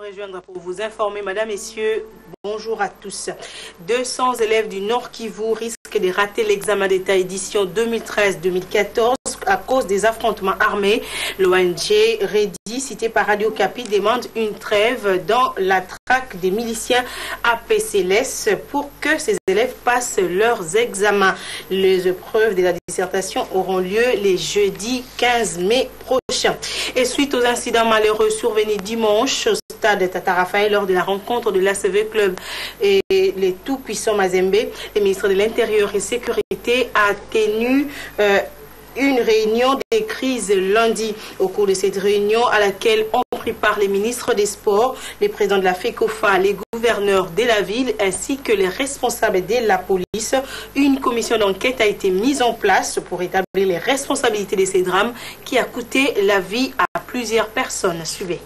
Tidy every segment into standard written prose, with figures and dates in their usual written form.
rejoindre pour vous informer. Madame, Messieurs, bonjour à tous. 200 élèves du Nord Kivu risquent de rater l'examen d'État édition 2013-2014 à cause des affrontements armés. L'ONG Redi, cité par Radio Capi, demande une trêve dans la traque des miliciens APCLS pour que ces élèves passent leurs examens. Les épreuves de la dissertation auront lieu les jeudis 15 mai prochain. Et suite aux incidents malheureux survenus dimanche au stade Tata Raphaël lors de la rencontre de l'ACV Club et les tout-puissants Mazembe, le ministre de l'Intérieur et Sécurité a tenu une réunion des crises lundi. Au cours de cette réunion à laquelle ont pris part les ministres des Sports, les présidents de la FECOFA, les gouverneurs de la ville ainsi que les responsables de la police, une commission d'enquête a été mise en place pour établir les responsabilités de ces drames qui a coûté la vie à plusieurs personnes. Suivez.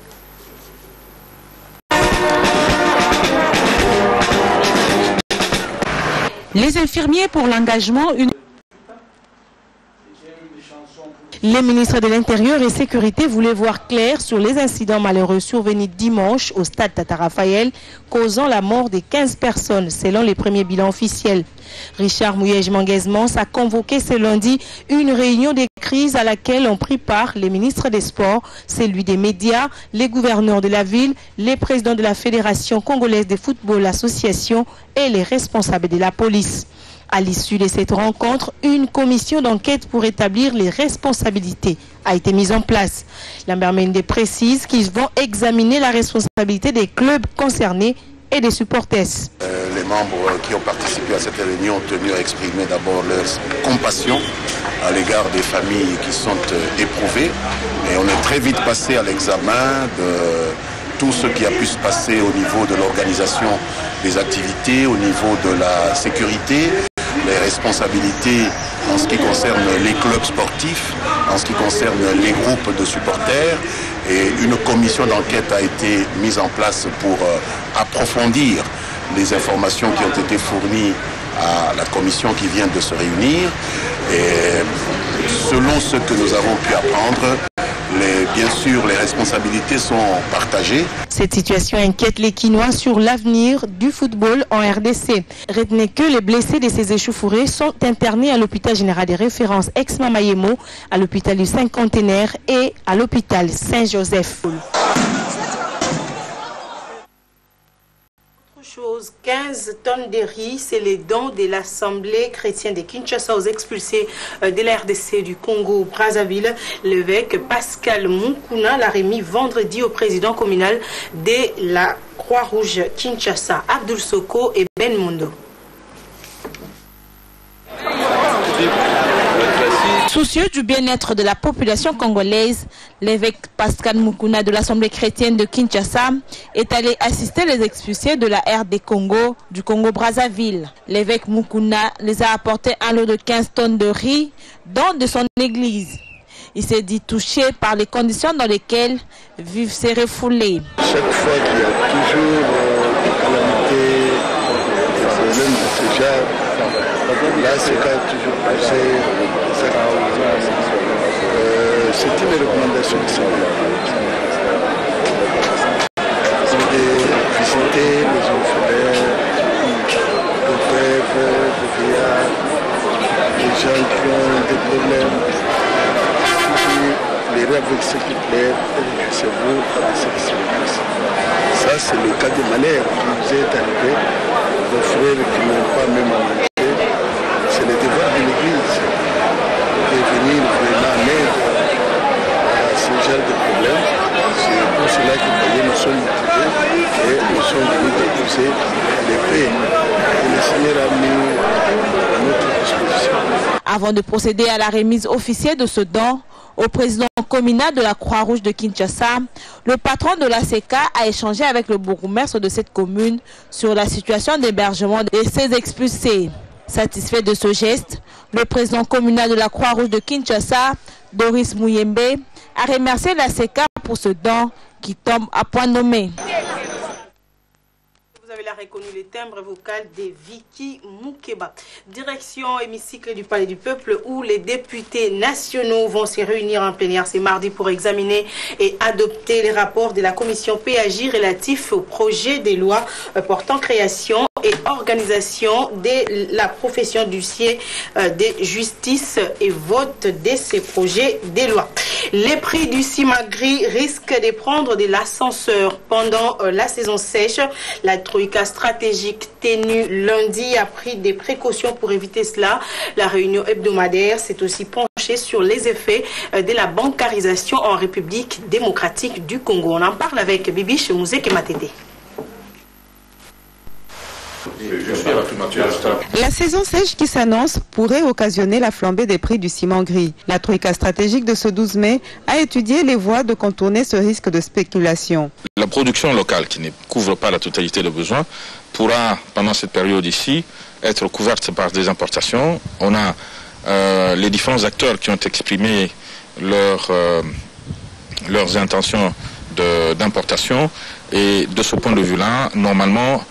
Les infirmiers pour l'engagement, Les ministres de l'Intérieur et Sécurité voulaient voir clair sur les incidents malheureux survenus dimanche au stade Tata Raphaël, causant la mort de 15 personnes, selon les premiers bilans officiels. Richard Mouyej-Manguez-Mons a convoqué ce lundi une réunion des crises à laquelle ont pris part les ministres des Sports, celui des médias, les gouverneurs de la ville, les présidents de la Fédération congolaise de football association et les responsables de la police. À l'issue de cette rencontre, une commission d'enquête pour établir les responsabilités a été mise en place. Lambert Mende précise qu'ils vont examiner la responsabilité des clubs concernés et des supporters. Les membres qui ont participé à cette réunion ont tenu à exprimer d'abord leur compassion à l'égard des familles qui sont éprouvées. Et on est très vite passé à l'examen de tout ce qui a pu se passer au niveau de l'organisation des activités, au niveau de la sécurité, les responsabilités en ce qui concerne les clubs sportifs, en ce qui concerne les groupes de supporters. Et une commission d'enquête a été mise en place pour approfondir les informations qui ont été fournies à la commission qui vient de se réunir. Et selon ce que nous avons pu apprendre, bien sûr, les responsabilités sont partagées. Cette situation inquiète les Quinois sur l'avenir du football en RDC. Retenez que les blessés de ces échauffourées sont internés à l'hôpital général des références Ex-Mamayemo, à l'hôpital du Cinquantenaire et à l'hôpital Saint-Joseph. 15 tonnes de riz, c'est les dons de l'Assemblée chrétienne de Kinshasa aux expulsés de la RDC du Congo-Brazzaville. L'évêque Pascal Mukuna l'a remis vendredi au président communal de la Croix-Rouge Kinshasa, Abdul Soko et Ben Mondo. Soucieux du bien-être de la population congolaise, l'évêque Pascal Mukuna de l'Assemblée chrétienne de Kinshasa est allé assister les expulsés de la RD Congo, du Congo-Brazzaville. L'évêque Mukuna les a apporté un lot de 15 tonnes de riz, don de son église. Il s'est dit touché par les conditions dans lesquelles vivent ces refoulés. Chaque fois qu'il y a toujours des calamités, des problèmes de ce genre, là c'est quand même toujours passé. C'est une recommandation de visiter les orphelins, les veuves, les vieillards, les gens qui ont des problèmes. Les rêves avec ce qui plaît, et c'est vous avec ce qui se passe. Ça, c'est le cas de malheur qui nous est arrivé. Nos frères qui n'ont pas même à manger, c'est le devoir de l'Église de venir vraiment en aide à ce genre de problème. C'est pour cela que nous sommes motivés et nous sommes venus déposer les paix que le Seigneur a mis à notre disposition. Avant de procéder à la remise officielle de ce don au président communal de la Croix-Rouge de Kinshasa, le patron de l'ACK a échangé avec le bourgmestre de cette commune sur la situation d'hébergement de ces expulsés. Satisfait de ce geste, le président communal de la Croix-Rouge de Kinshasa, Doris Mouyembe, a remercié l'ACK pour ce don qui tombe à point nommé. Vous avez la a reconnu le timbre vocal de Vicky Moukeba. Direction hémicycle du Palais du Peuple où les députés nationaux vont se réunir en plénière ce mardi pour examiner et adopter les rapports de la commission PAJ relatifs au projet de loi portant création et organisation de la profession d'huissier de justice et vote de ces projets de loi. Les prix du Simagri risquent de prendre de l'ascenseur pendant la saison sèche. La troïka stratégique tenue lundi a pris des précautions pour éviter cela. La réunion hebdomadaire s'est aussi penchée sur les effets de la bancarisation en République démocratique du Congo. On en parle avec Bibiche Mouzeke Matete. La saison sèche qui s'annonce pourrait occasionner la flambée des prix du ciment gris. La troïka stratégique de ce 12 mai a étudié les voies de contourner ce risque de spéculation. La production locale, qui ne couvre pas la totalité des besoins, pourra, pendant cette période ici, être couverte par des importations. On a les différents acteurs qui ont exprimé leurs intentions d'importation. Et de ce point de vue-là, normalement,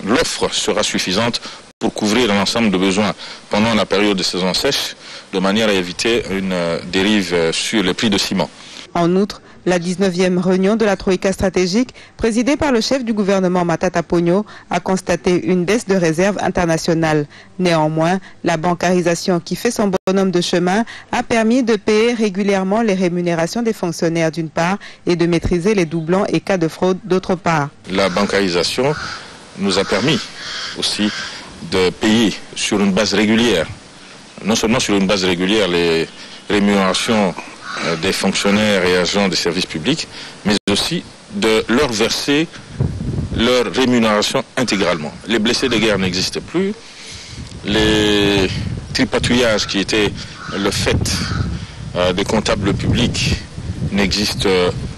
l'offre sera suffisante pour couvrir l'ensemble de besoins pendant la période de saison sèche, de manière à éviter une dérive sur les prix de ciment. En outre, la 19e réunion de la troïka stratégique, présidée par le chef du gouvernement Matata Ponyo, a constaté une baisse de réserves internationales. Néanmoins, la bancarisation qui fait son bonhomme de chemin a permis de payer régulièrement les rémunérations des fonctionnaires d'une part et de maîtriser les doublons et cas de fraude d'autre part. La bancarisation nous a permis aussi de payer sur une base régulière, non seulement sur une base régulière les rémunérations des fonctionnaires et agents des services publics, mais aussi de leur verser leur rémunération intégralement. Les blessés de guerre n'existent plus, les tripatouillages qui étaient le fait des comptables publics n'existent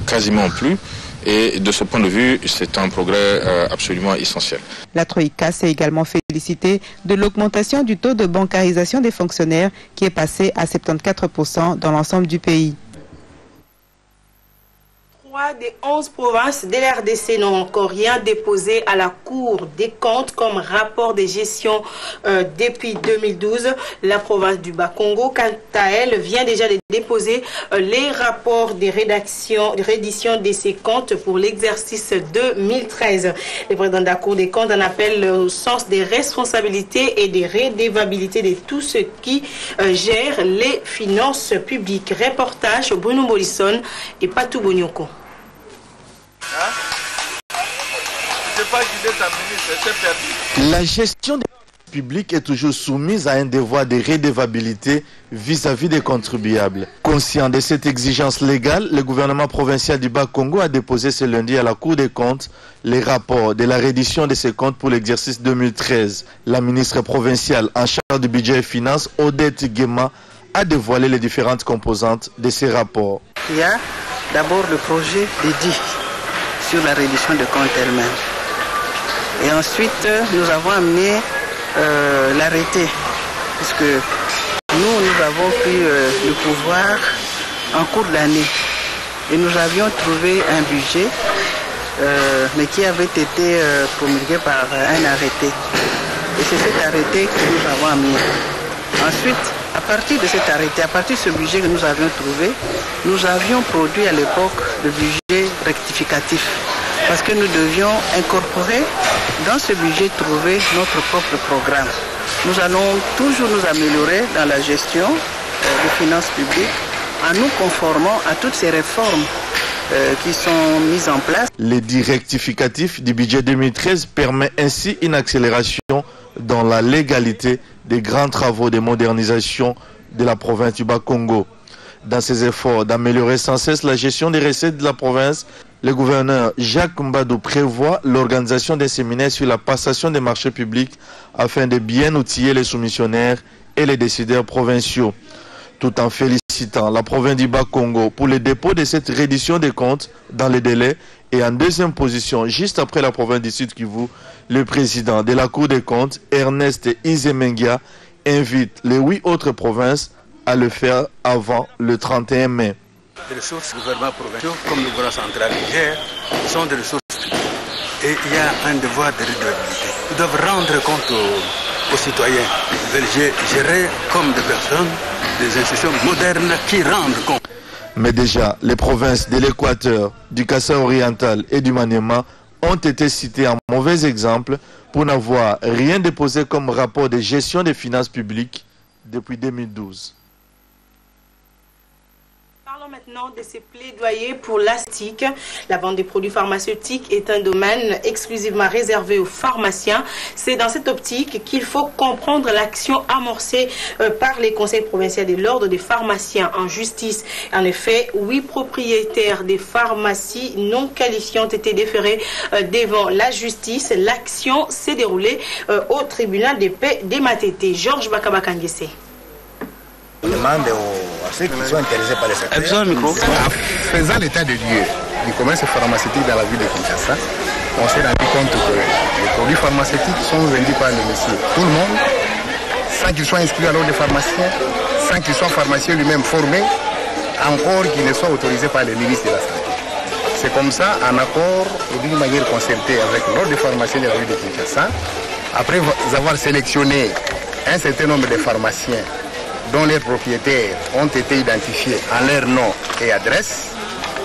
quasiment plus. Et de ce point de vue, c'est un progrès absolument essentiel. La troïka s'est également félicitée de l'augmentation du taux de bancarisation des fonctionnaires qui est passé à 74% dans l'ensemble du pays. 3 des 11 provinces de l'RDC n'ont encore rien déposé à la Cour des comptes comme rapport de gestion depuis 2012. La province du Bas-Congo, quant à elle, vient déjà de déposer les rapports de reddition de ses comptes pour l'exercice 2013. Le président de la Cour des comptes en appelle au sens des responsabilités et des redevabilités de tous ceux qui gèrent les finances publiques. Reportage Bruno Molisson et Patou Bonyoko. La gestion des publics est toujours soumise à un devoir de redevabilité vis-à-vis des contribuables. Conscient de cette exigence légale, le gouvernement provincial du Bas-Congo a déposé ce lundi à la Cour des comptes les rapports de la reddition de ses comptes pour l'exercice 2013. La ministre provinciale en charge du budget et finances, Odette Guéma, a dévoilé les différentes composantes de ces rapports. Il y a d'abord le projet dédié sur la reddition de comptes elle-même. Et ensuite, nous avons amené l'arrêté, puisque nous avons pris le pouvoir en cours de l'année. Et nous avions trouvé un budget, mais qui avait été promulgué par un arrêté. Et c'est cet arrêté que nous avons amené. Ensuite, à partir de cet arrêté, à partir de ce budget que nous avions trouvé, nous avions produit à l'époque le budget rectificatif. Parce que nous devions incorporer dans ce budget trouver notre propre programme. Nous allons toujours nous améliorer dans la gestion des finances publiques en nous conformant à toutes ces réformes qui sont mises en place. L'édit rectificatif du budget 2013 permet ainsi une accélération dans la légalité des grands travaux de modernisation de la province du Bas-Congo. Dans ses efforts d'améliorer sans cesse la gestion des recettes de la province, le gouverneur Jacques Mbadou prévoit l'organisation des séminaires sur la passation des marchés publics afin de bien outiller les soumissionnaires et les décideurs provinciaux. Tout en félicitant la province du Bas-Congo pour le dépôt de cette reddition des comptes dans les délais et en deuxième position, juste après la province du Sud-Kivu, le président de la Cour des comptes, Ernest Izemengia, invite les 8 autres provinces à le faire avant le 31 mai. Les ressources du gouvernement provincial, comme le gouvernement central gère, sont des ressources publiques. Et Et il y a un devoir de redevabilité. Ils doivent rendre compte aux citoyens. Ils veulent gérer comme des personnes, des institutions modernes qui rendent compte. Mais déjà, les provinces de l'Équateur, du Kassai oriental et du Maniema ont été citées en mauvais exemple pour n'avoir rien déposé comme rapport de gestion des finances publiques depuis 2012. Parlons maintenant de ces plaidoyers pour l'ASTIC. La vente des produits pharmaceutiques est un domaine exclusivement réservé aux pharmaciens. C'est dans cette optique qu'il faut comprendre l'action amorcée par les conseils provinciaux de l'ordre des pharmaciens en justice. En effet, 8 propriétaires des pharmacies non qualifiées ont été déférés devant la justice. L'action s'est déroulée au tribunal de paix des Matete. Georges Bakabakangese. On demande à ceux qui sont intéressés par les secteurs. Faisant l'état de lieu du commerce pharmaceutique dans la ville de Kinshasa, on s'est rendu compte que les produits pharmaceutiques sont vendus par le monsieur tout le monde, sans qu'ils soient inscrits à l'ordre des pharmaciens, sans qu'ils soient pharmaciens lui-même formés, encore qu'ils ne soient autorisés par le ministre de la Santé. C'est comme ça, en accord et d'une manière concertée avec l'ordre des pharmaciens de la ville de Kinshasa, après avoir sélectionné un certain nombre de pharmaciens dont les propriétaires ont été identifiés en leur nom et adresse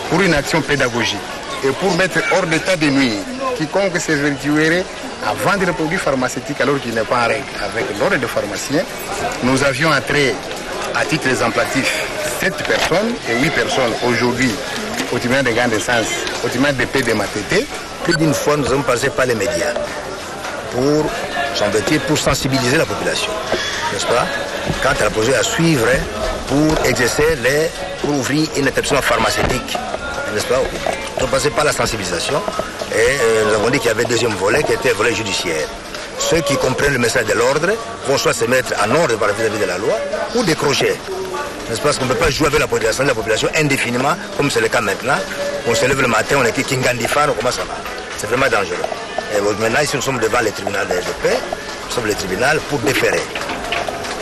pour une action pédagogique et pour mettre hors d'état de nuire quiconque s'évertuerait à vendre des produits pharmaceutiques alors qu'il n'est pas en règle avec l'ordre des pharmaciens. Nous avions entré à titre exemplatif 7 personnes et 8 personnes aujourd'hui au tribunal de grande instance, au tribunal de paix de Matete. Plus d'une fois, nous avons passé par les médias pour sensibiliser la population, n'est-ce pas, quant à la procédure à suivre pour exercer pour ouvrir une établissement pharmaceutique, n'est-ce pas, au public. Nous avons passé par la sensibilisation et nous avons dit qu'il y avait un deuxième volet qui était le volet judiciaire. Ceux qui comprennent le message de l'ordre vont soit se mettre en ordre par vis-à-vis de la loi ou décrocher. N'est-ce pas, parce qu'on ne peut pas jouer avec la population indéfiniment, comme c'est le cas maintenant. On se lève le matin, on est Kingandifan, comment ça va? C'est vraiment dangereux. Et maintenant, ici, nous sommes devant le tribunal de paix, nous sommes le tribunal pour déférer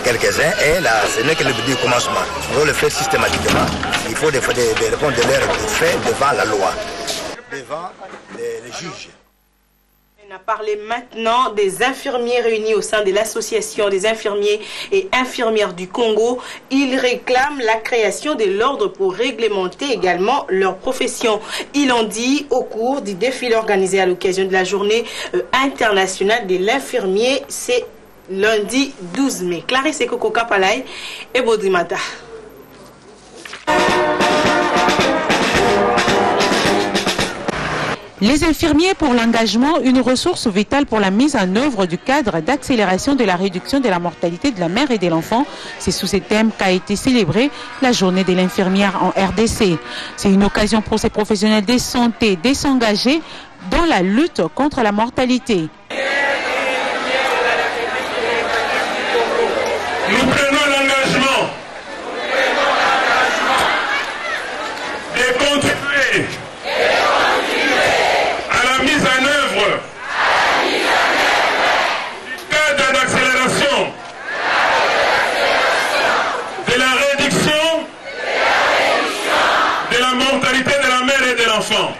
quelques-uns, et là, ce n'est que le début du commencement. Nous devons le faire systématiquement. Il faut répondre de leurs faits devant la loi, devant les juges. On a parlé maintenant des infirmiers réunis au sein de l'association des infirmiers et infirmières du Congo. Ils réclament la création de l'ordre pour réglementer également leur profession. Ils l'ont dit au cours du défilé organisé à l'occasion de la journée internationale de l'infirmier. C'est lundi 12 mai. Clarisse Ekoko Kapalay et Bodrimata. Les infirmiers pour l'engagement, une ressource vitale pour la mise en œuvre du cadre d'accélération de la réduction de la mortalité de la mère et de l'enfant. C'est sous ce thème qu'a été célébrée la journée de l'infirmière en RDC. C'est une occasion pour ces professionnels de santé de s'engager dans la lutte contre la mortalité. Nous prenons l'engagement de contribuer à la mise en œuvre du cadre d'accélération de la réduction de la mortalité de la mère et de l'enfant.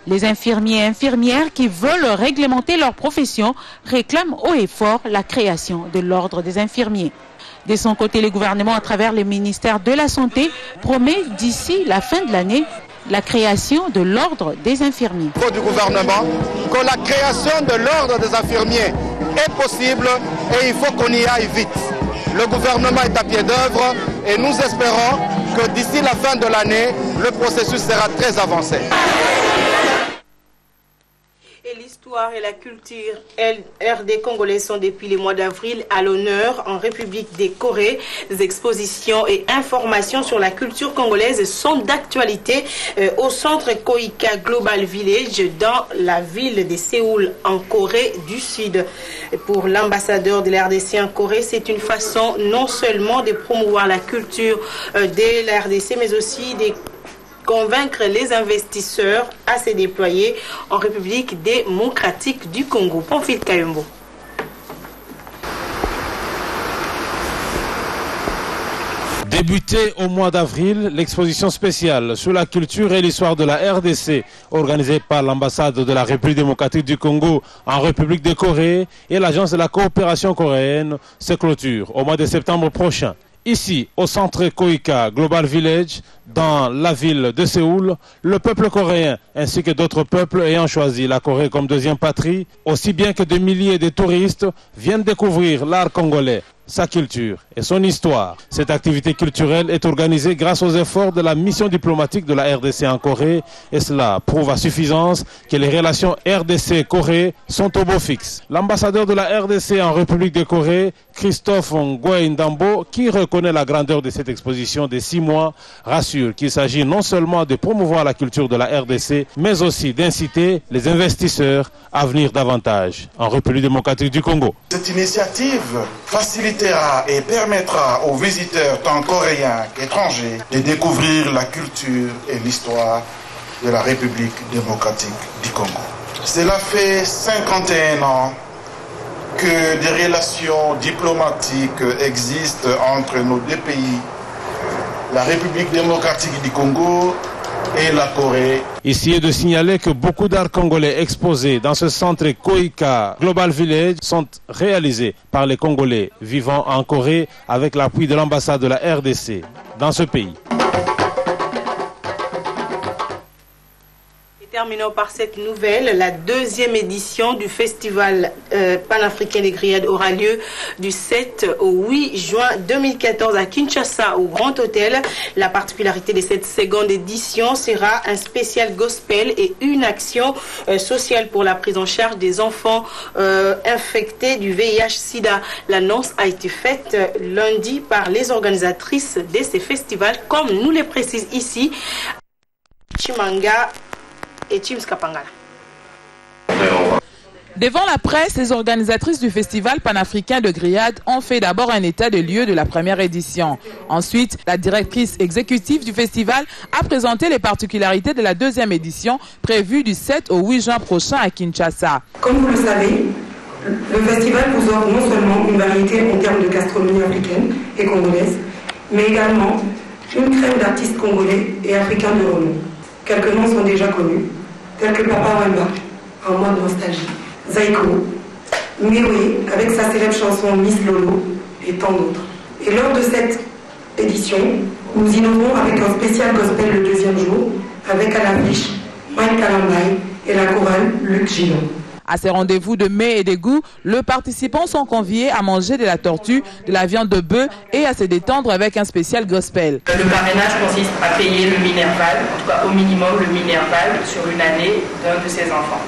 Les infirmiers et infirmières qui veulent réglementer leur profession réclament haut et fort la création de l'ordre des infirmiers. De son côté, le gouvernement, à travers le ministère de la Santé, promet d'ici la fin de l'année la création de l'ordre des infirmiers. Du gouvernement, que la création de l'ordre des infirmiers est possible et il faut qu'on y aille vite. Le gouvernement est à pied d'œuvre et nous espérons que d'ici la fin de l'année, le processus sera très avancé. Et l'histoire et la culture RD congolaise sont depuis le mois d'avril à l'honneur en République des Corées. Des expositions et informations sur la culture congolaise sont d'actualité au centre Koika Global Village dans la ville de Séoul en Corée du Sud. Pour l'ambassadeur de la RDC en Corée, c'est une façon non seulement de promouvoir la culture de la RDC mais aussi de convaincre les investisseurs à se déployer en République démocratique du Congo. Pamphile Kayombo. Débutée au mois d'avril, l'exposition spéciale sur la culture et l'histoire de la RDC, organisée par l'ambassade de la République démocratique du Congo en République de Corée et l'agence de la coopération coréenne, se clôture au mois de septembre prochain. Ici, au centre Koika Global Village, dans la ville de Séoul, le peuple coréen ainsi que d'autres peuples ayant choisi la Corée comme deuxième patrie, aussi bien que des milliers de touristes viennent découvrir l'art congolais, sa culture et son histoire. Cette activité culturelle est organisée grâce aux efforts de la mission diplomatique de la RDC en Corée et cela prouve à suffisance que les relations RDC-Corée sont au beau fixe. L'ambassadeur de la RDC en République de Corée, Christophe Ngwe-Ndambo, qui reconnaît la grandeur de cette exposition de 6 mois, rassure qu'il s'agit non seulement de promouvoir la culture de la RDC, mais aussi d'inciter les investisseurs à venir davantage en République démocratique du Congo. Cette initiative facilitera et permettra aux visiteurs tant coréens qu'étrangers de découvrir la culture et l'histoire de la République démocratique du Congo. Cela fait 51 ans que des relations diplomatiques existent entre nos deux pays, la République démocratique du Congo et la Corée. Ici est de signaler que beaucoup d'art congolais exposés dans ce centre Koika Global Village sont réalisés par les Congolais vivant en Corée avec l'appui de l'ambassade de la RDC dans ce pays. Terminons par cette nouvelle. La 2e édition du festival panafricain des grillades aura lieu du 7 au 8 juin 2014 à Kinshasa au Grand Hôtel. La particularité de cette seconde édition sera un spécial gospel et une action sociale pour la prise en charge des enfants infectés du VIH-Sida. L'annonce a été faite lundi par les organisatrices de ces festivals, comme nous les précise ici Chimanga et Chims Kapangala. Devant la presse, les organisatrices du festival panafricain de grillades ont fait d'abord un état de lieu de la première édition. Ensuite, la directrice exécutive du festival a présenté les particularités de la 2e édition prévue du 7 au 8 juin prochain à Kinshasa. Comme vous le savez, le festival vous offre non seulement une variété en termes de gastronomie africaine et congolaise, mais également une crème d'artistes congolais et africains de renom. Quelques noms sont déjà connus, tels que Papa Wemba, en mode nostalgie, Zaiko, Mewe, avec sa célèbre chanson Miss Lolo, et tant d'autres. Et lors de cette édition, nous innovons avec un spécial gospel le 2e jour, avec à l'affiche Mike Kalambay et la chorale Luc Gillon. À ces rendez-vous de mets et d'égout, les participants sont conviés à manger de la tortue, de la viande de bœuf et à se détendre avec un spécial gospel. Le parrainage consiste à payer le Minerval, en tout cas au minimum le Minerval, sur une année d'un de ses enfants.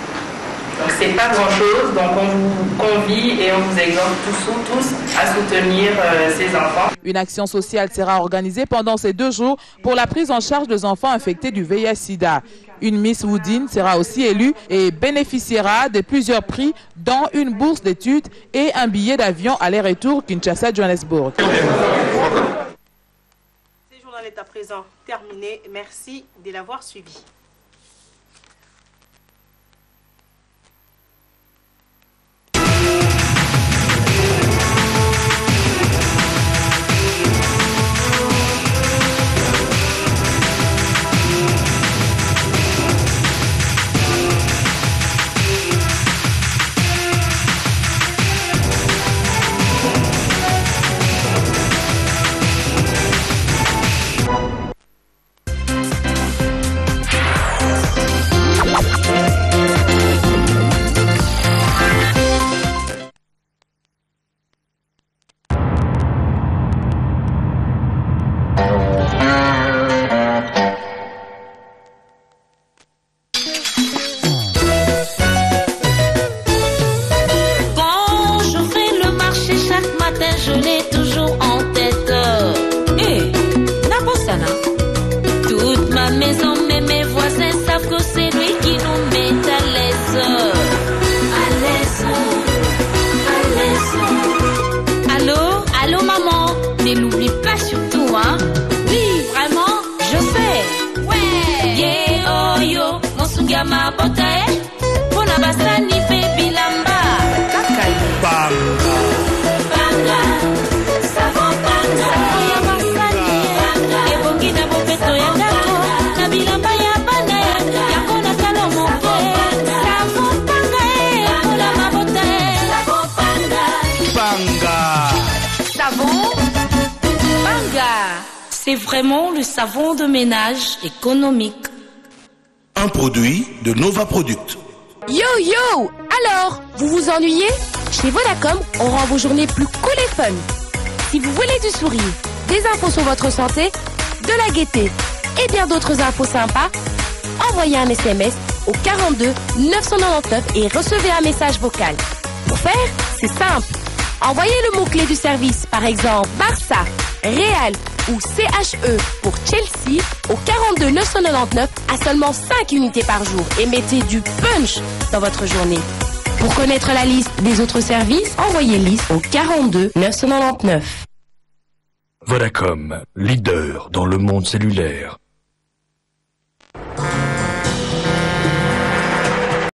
Donc c'est pas grand-chose, donc on vous convie et on vous exhorte tous à soutenir ces enfants. Une action sociale sera organisée pendant ces 2 jours pour la prise en charge des enfants infectés du VIH-Sida. Une Miss Woodine sera aussi élue et bénéficiera de plusieurs prix, dont une bourse d'études et un billet d'avion aller-retour Kinshasa-Johannesburg. Ce journal est à présent terminé. Merci de l'avoir suivi. C'est vraiment le savon de ménage économique. Un produit de Nova Product. Yo yo! Alors, vous vous ennuyez? Chez Vodacom, on rend vos journées plus cool et fun. Si vous voulez du sourire, des infos sur votre santé, de la gaieté et bien d'autres infos sympas, envoyez un SMS au 42 999 et recevez un message vocal. Pour faire, c'est simple. Envoyez le mot-clé du service, par exemple Barça, Real ou CHE pour Chelsea au 42 999 à seulement 5 unités par jour et mettez du punch dans votre journée. Pour connaître la liste des autres services, envoyez liste au 42 999. Vodacom, leader dans le monde cellulaire.